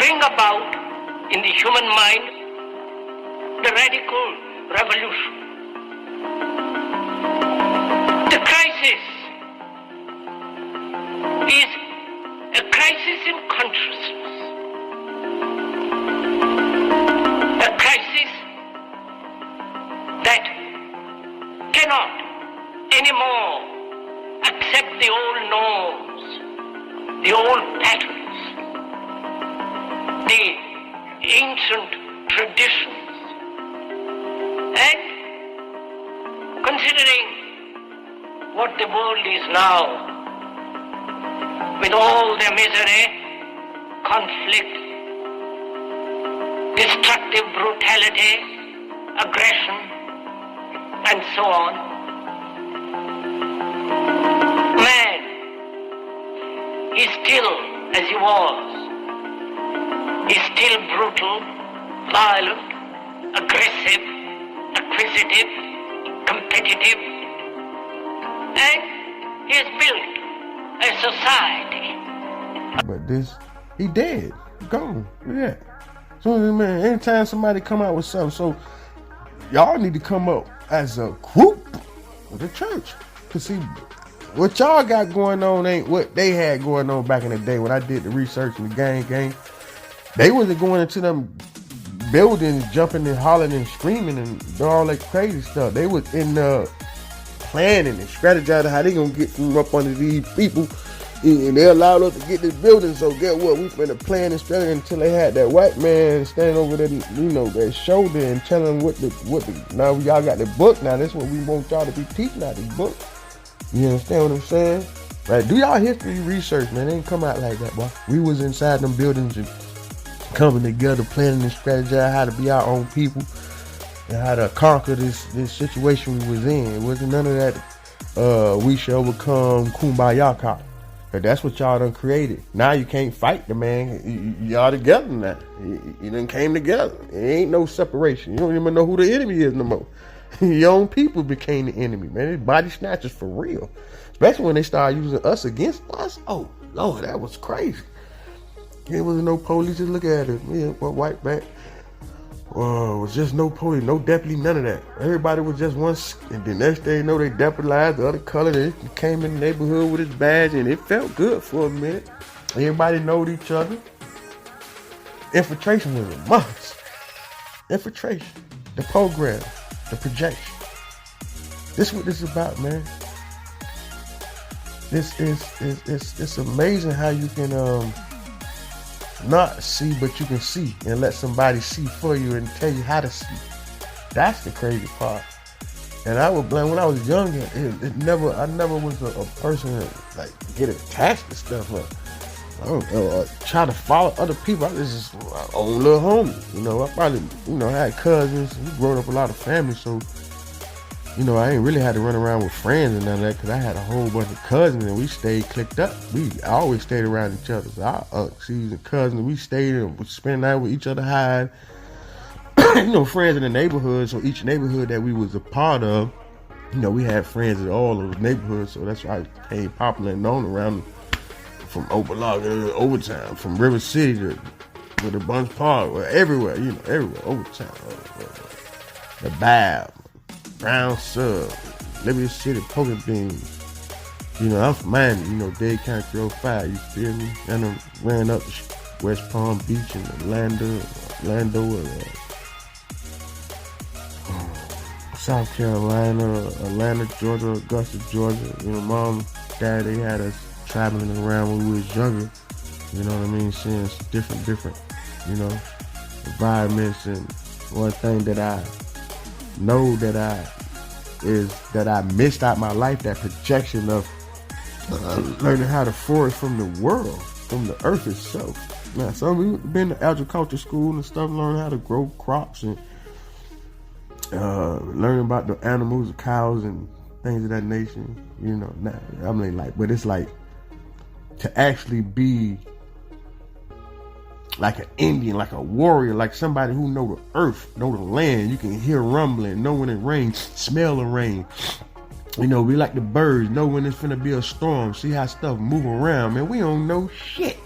bring about in the human mind the radical revolution. The crisis is a crisis in consciousness, a crisis that cannot anymore accept the old norms, the old patterns, the ancient traditions. And considering what the world is now, with all their misery, conflict, destructive brutality, aggression, and so on, man is still as he was. He's still brutal, violent, aggressive, acquisitive, competitive, and he has built a society. But he dead, gone, yeah. So man, anytime somebody come out with something, so y'all need to come up as a group with the church. Cause see, what y'all got going on ain't what they had going on back in the day when I did the research in the gang. They wasn't going into them buildings, jumping and hollering and screaming and doing all that crazy stuff. They was in planning and strategizing how they gonna get from up under these people, and they allowed us to get this building. So get what, we finna plan and strategy until they had that white man standing over there, their shoulder and telling them what the now y'all got the book. Now that's what we want y'all to be teaching out this book. You understand what I'm saying? Right? Do y'all history research, man. It ain't come out like that, boy. We was inside them buildings and coming together, planning and strategizing how to be our own people and how to conquer this situation we was in. It wasn't none of that we shall overcome kumbaya talk. But that's what y'all done created. Now you can't fight the man. Y'all together now. You done came together. There ain't no separation. You don't even know who the enemy is no more. Your own people became the enemy, man. It's body snatchers for real. Especially when they started using us against us. Oh, Lord, that was crazy. There was no police. Just look at it. Yeah, white back. Was just no police, no deputy, none of that. Everybody was just one. And the next thing you know, they deputized the other color. They came in the neighborhood with his badge, and it felt good for a minute. Everybody knowed each other. Infiltration was a must. Infiltration, the program, the projection. This is what this is about, man. It's amazing how you can not see, but you can see and let somebody see for you and tell you how to see. That's the crazy part. And I would blame when I was younger. I never was a person that like get attached to stuff. Try to follow other people. I was just my own little homie. I probably had cousins. We growing up a lot of families, so I ain't really had to run around with friends and none of that because I had a whole bunch of cousins and we stayed clicked up. We always stayed around each other. So our aunts and cousins, we stayed and we spent the night with each other, hide. Friends in the neighborhood. So each neighborhood that we was a part of, we had friends in all those neighborhoods. So that's why I became popular and known around from Optical to Overtown, from River City to the Bunch Park, everywhere, everywhere, Overtown, the Bab. Brown Sub, Liberty City, Poker Beans. I'm from Miami, Dade County 305, you feel me? And I ran up to West Palm Beach and Orlando, South Carolina, Atlanta, Georgia, Augusta, Georgia. Mom, dad, they had us traveling around when we was younger. You know what I mean? Seeing different, environments. And one thing that I know that I missed out my life, that projection of learning how to forage from the world, from the earth itself. Now, some we've been to agriculture school and stuff, learning how to grow crops and learning about the animals, the cows and things of that nature. But it's like to actually be like an Indian, like a warrior, like somebody who know the earth, know the land. You can hear rumbling, know when it rains, smell the rain. We like the birds, know when it's finna be a storm, see how stuff move around. Man, we don't know shit.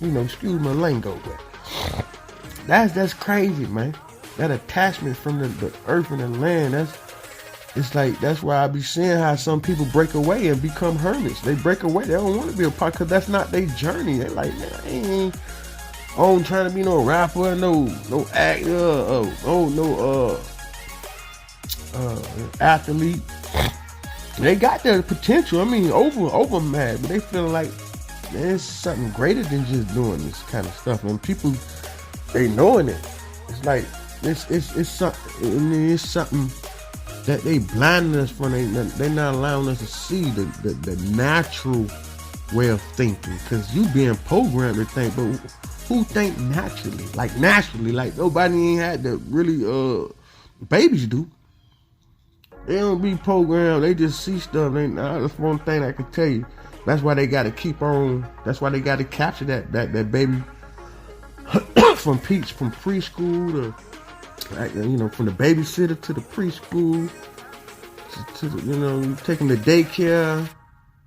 Excuse my lingo, but That's crazy, man. That attachment from the earth and the land, that's why I be seeing how some people break away and become hermits. They break away. They don't want to be a part because that's not their journey. They're like, man, I ain't on trying to be no rapper, no actor, no athlete. They got their potential. I mean, over mad, but they feel like there's something greater than just doing this kind of stuff. And people, they knowing it. It's like it's something that they blinding us from. They not allowing us to see the natural way of thinking. Because you being programmed to think, but who think naturally? Like nobody ain't had to really babies do. They don't be programmed. They just see stuff. That's one thing I can tell you. That's why they got to keep on. That's why they got to capture that baby from preschool to, from the babysitter to the preschool to taking the daycare.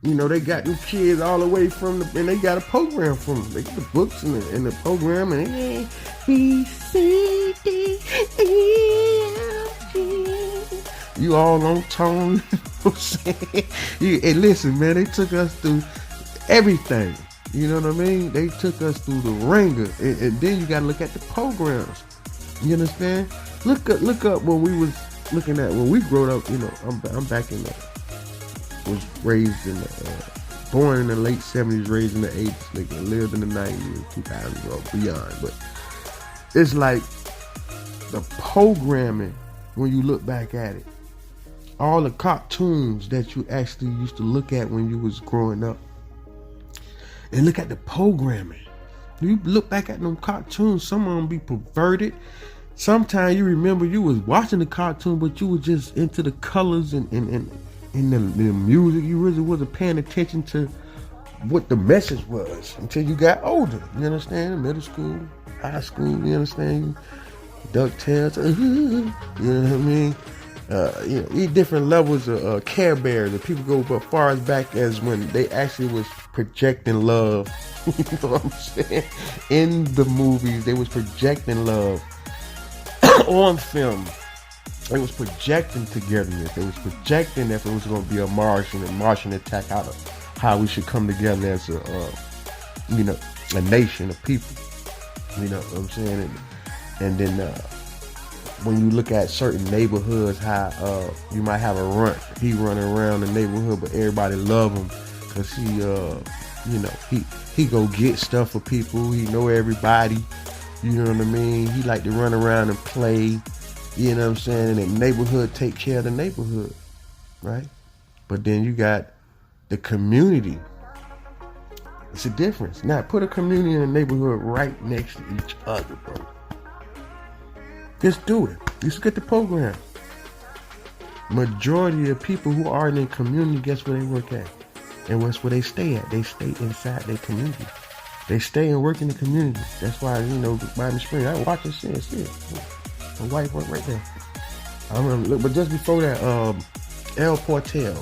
They got them kids all the way from and they got a program from them. They got the books and the program and B, C, D, E, F, G. You all on tone, you know what I'm saying? Hey, listen, man, they took us through everything. You know what I mean? They took us through the ringer. And then you gotta look at the programs. You understand? Look up when we was looking at when we growed up, I'm back in was raised in born in the late 70s, raised in the 80s, like lived in the 90s, 2000s, or beyond. But it's like the programming when you look back at it. All the cartoons that you actually used to look at when you was growing up. And look at the programming. You look back at them cartoons, some of them be perverted. Sometimes you remember you was watching the cartoon, but you was just into the colors and the music. You really wasn't paying attention to what the message was until you got older. You understand? Middle school, high school, you understand? DuckTales, you know what I mean? Different levels of Care Bears. And people go as far as back as when they actually was projecting love. You know what I'm saying? In the movies, they was projecting love. On film, they was projecting togetherness. They was projecting if it was going to be a Martian attack, how we should come together as a nation of people. You know what I'm saying? And then when you look at certain neighborhoods, how you might have he running around the neighborhood, but everybody love him because he go get stuff for people. He know everybody. You know what I mean? He like to run around and play. You know what I'm saying? And the neighborhood take care of the neighborhood, right? But then you got the community. It's a difference. Now put a community and a neighborhood right next to each other, bro. Just do it. Just get the program. Majority of people who are in the community, guess where they work at? And where they stay at? They stay inside their community. They stay and work in the community. That's why, Miami Springs, I watch this shit. My wife work right there. I remember, but just before that, El Portel.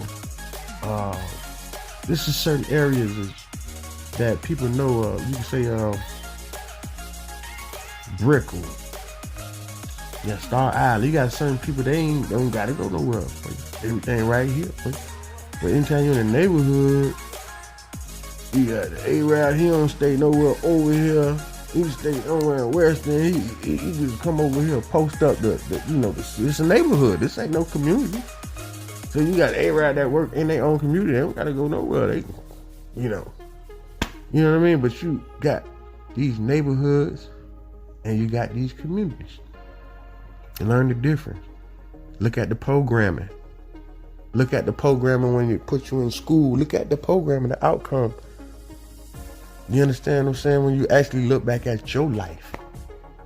This is certain areas that people know. You can say Brickell. Yeah, Star Island. You got certain people they don't gotta go nowhere. Everything right here. But anytime you're in the neighborhood, you got the A-Rod. He don't stay nowhere over here. He stay somewhere in Weston. He just come over here, post up it's a neighborhood. This ain't no community. So you got A-Rod that work in their own community. They don't gotta go nowhere. They, you know what I mean? But you got these neighborhoods and you got these communities. And learn the difference. Look at the programming. Look at the programming when it puts you in school. Look at the programming, the outcome. You understand what I'm saying? When you actually look back at your life.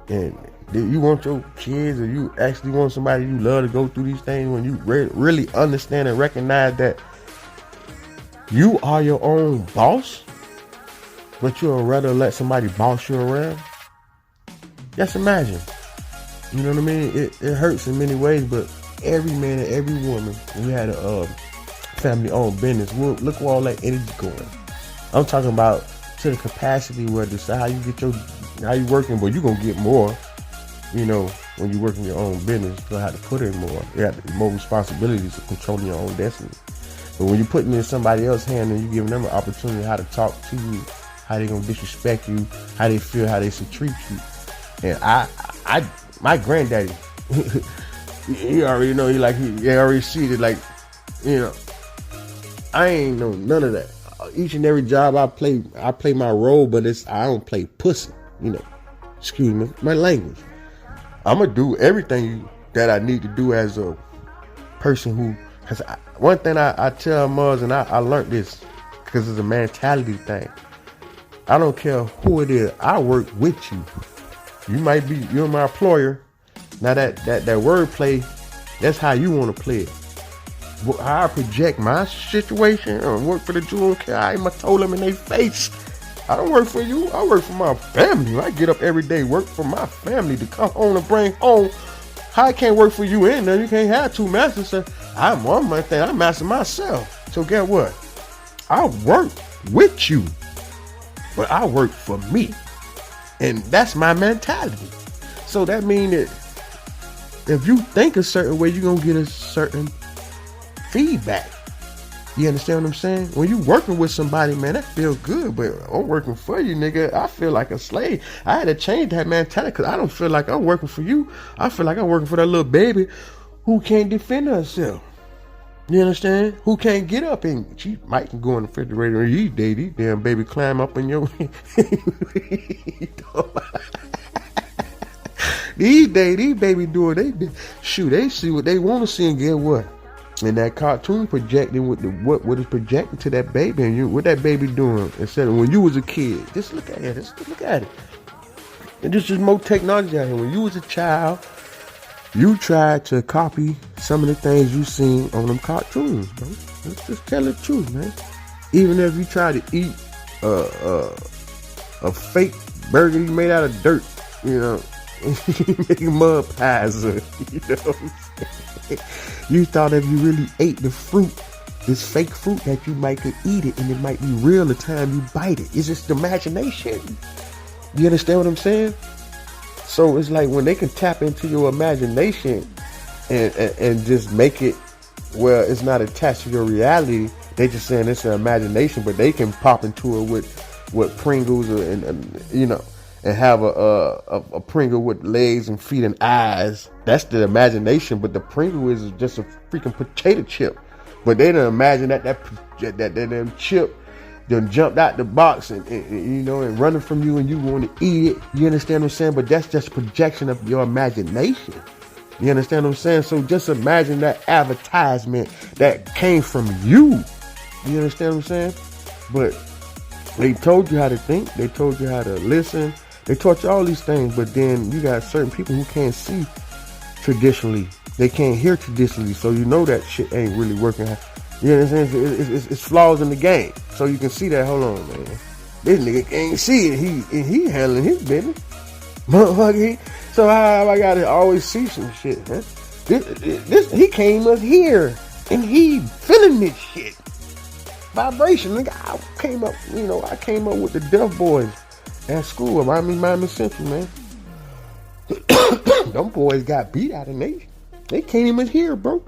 And you want your kids or you actually want somebody you love to go through these things, when you really understand and recognize that you are your own boss, but you'll rather let somebody boss you around. Just imagine. You know what I mean? It hurts in many ways, but every man and every woman, we had a family-owned business. Look where all that energy going. I'm talking about to the capacity where this how you get how you working, but you gonna get more. You know, when you work in your own business, you have to put in more. You have more responsibilities of controlling your own destiny. But when you put it in somebody else's hand and you give them an opportunity how to talk to you, how they gonna disrespect you, how they feel, how they should treat you. And my granddaddy, he already know. He already see it. Like, you know, I ain't know none of that. Each and every job I play my role, but I don't play pussy. You know, excuse me, my language. I'm gonna do everything that I need to do as a person who has. One thing I tell Muzz, and I learned this because it's a mentality thing. I don't care who it is. I work with you. You're my employer. Now that wordplay, that's how you want to play it. How I project my situation or work for the jewel care, I told them in their face. I don't work for you. I work for my family. I get up every day, work for my family to come home and bring home. How I can't work for you and then you can't have two masters. So I'm one my thing. I master myself. So get what? I work with you, but I work for me, and that's my mentality. So that means that if you think a certain way, you're gonna get a certain feedback. You understand what I'm saying? When you working with somebody, man, that feels good. But I'm working for you, nigga. I feel like a slave. I had to change that mentality because I don't feel like I'm working for you. I feel like I'm working for that little baby who can't defend herself. You understand? Who can't get up and she might can go in the refrigerator and eat. These damn baby climb up in your these baby doing they see what they want to see and get what. And that cartoon projecting with what is projected to that baby and what that baby doing instead of when you was a kid. Just look at it. Just look at it. And this is more technology out here. When you was a child, you tried to copy some of the things you seen on them cartoons, bro. Let's just tell the truth, man. Even if you try to eat a fake burger you made out of dirt, you know, making mud pies, you know. You thought if you really ate the fruit, this fake fruit, that you might could eat it and it might be real the time you bite it. It's just imagination. You understand what I'm saying? So it's like when they can tap into your imagination and just make it where it's not attached to your reality. They just saying it's an imagination, but they can pop into it with Pringles and you know, and have a Pringle with legs and feet and eyes. That's the imagination, but the Pringle is just a freaking potato chip. But they don't imagine that damn chip done jumped out the box and you know, and running from you and you want to eat it. You understand what I'm saying? But that's just projection of your imagination. You understand what I'm saying? So just imagine that advertisement that came from you. You understand what I'm saying? But they told you how to think. They told you how to listen. They taught you all these things, but then you got certain people who can't see traditionally. They can't hear traditionally, so you know that shit ain't really working. You know what I'm saying? It's flaws in the game. So you can see that. Hold on, man. This nigga can't see it. He handling his business. Motherfucker. So how I gotta always see some shit, man? This he came up here and he feeling this shit. Vibration, nigga. I came up with the Deaf Boys at school, Miami Central, man. Them boys got beat out of nation. They can't even hear, bro.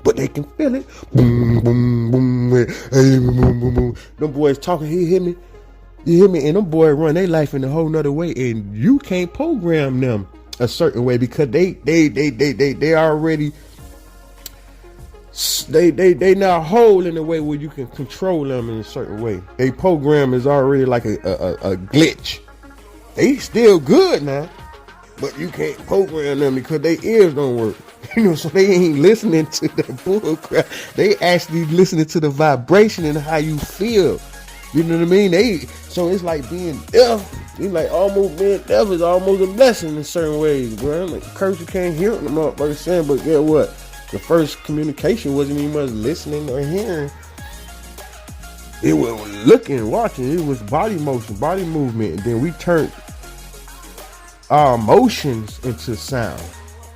But they can feel it. Boom, boom, boom, hey, boom, boom, boom. Them boys talking, he hear me. You hear me? And them boys run their life in a whole nother way. And you can't program them a certain way because they already they now whole in a way where you can control them in a certain way. They program is already like a glitch. They still good now, but you can't program them because their ears don't work. You know, so they ain't listening to the bull crap. They actually listening to the vibration and how you feel. You know what I mean? So it's like being deaf. It's like almost being deaf is almost a blessing in certain ways, bro. Like curse you can't hear what the motherfucker saying, but get what? The first communication wasn't even much listening or hearing. It was looking, watching. It was body motion, body movement, and then we turned our emotions into sound.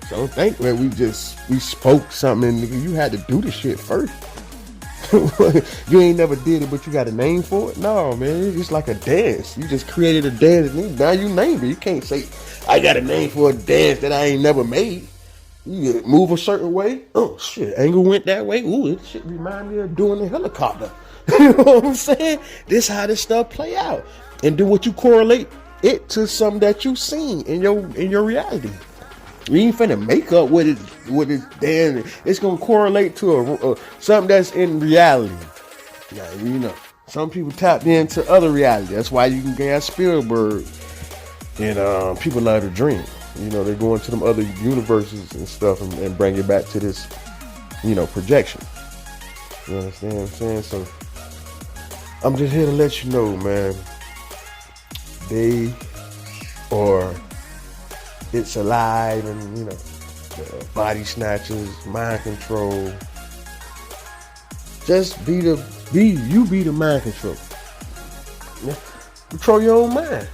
So don't think that we spoke something and you had to do the shit first. You ain't never did it, but you got a name for it? No, man. It's like a dance. You just created a dance, and now you named it. You can't say, I got a name for a dance that I ain't never made. You move a certain way. Oh, shit. Angle went that way. Ooh, it shit remind me of doing the helicopter. You know what I'm saying? This how this stuff play out. And then what you correlate it to something that you seen in your reality. We ain't finna make up what it damn. It's gonna correlate to something that's in reality. Yeah, you know, some people tapped into other reality. That's why you can get Spielberg and people love to dream. You know, they go into them other universes and stuff and bring it back to this, you know, projection. You understand what I'm saying? So I'm just here to let you know, man. It's alive, and you know, body snatchers, mind control. Just be the mind control. Yeah. Control your own mind.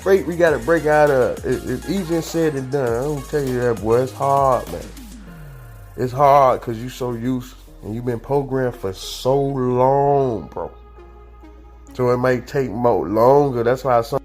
We gotta break out of it's easier said than done. I don't tell you that, boy. It's hard, man. It's hard because you so used and you've been programmed for so long, bro. So it might take more longer. That's why some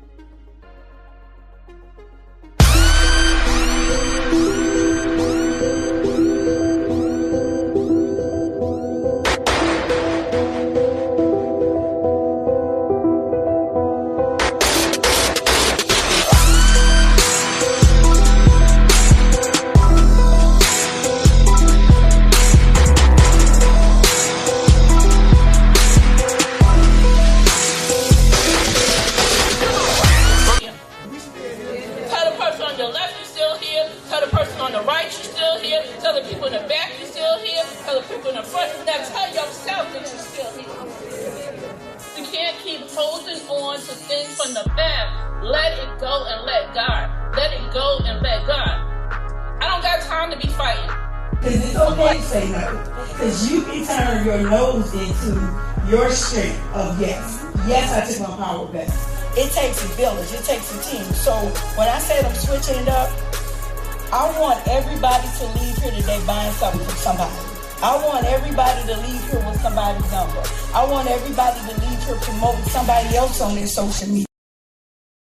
holding on to things from the past. Let it go and let God. Let it go and let God. I don't got time to be fighting. Because it's okay to say no. Because you can turn your nose into your strength of yes. Yes, I took my power back. It takes a village. It takes a team. So when I said I'm switching it up, I want everybody to leave here today buying something from somebody. I want everybody to leave here with somebody's number. I want everybody to leave here promoting somebody else on their social media.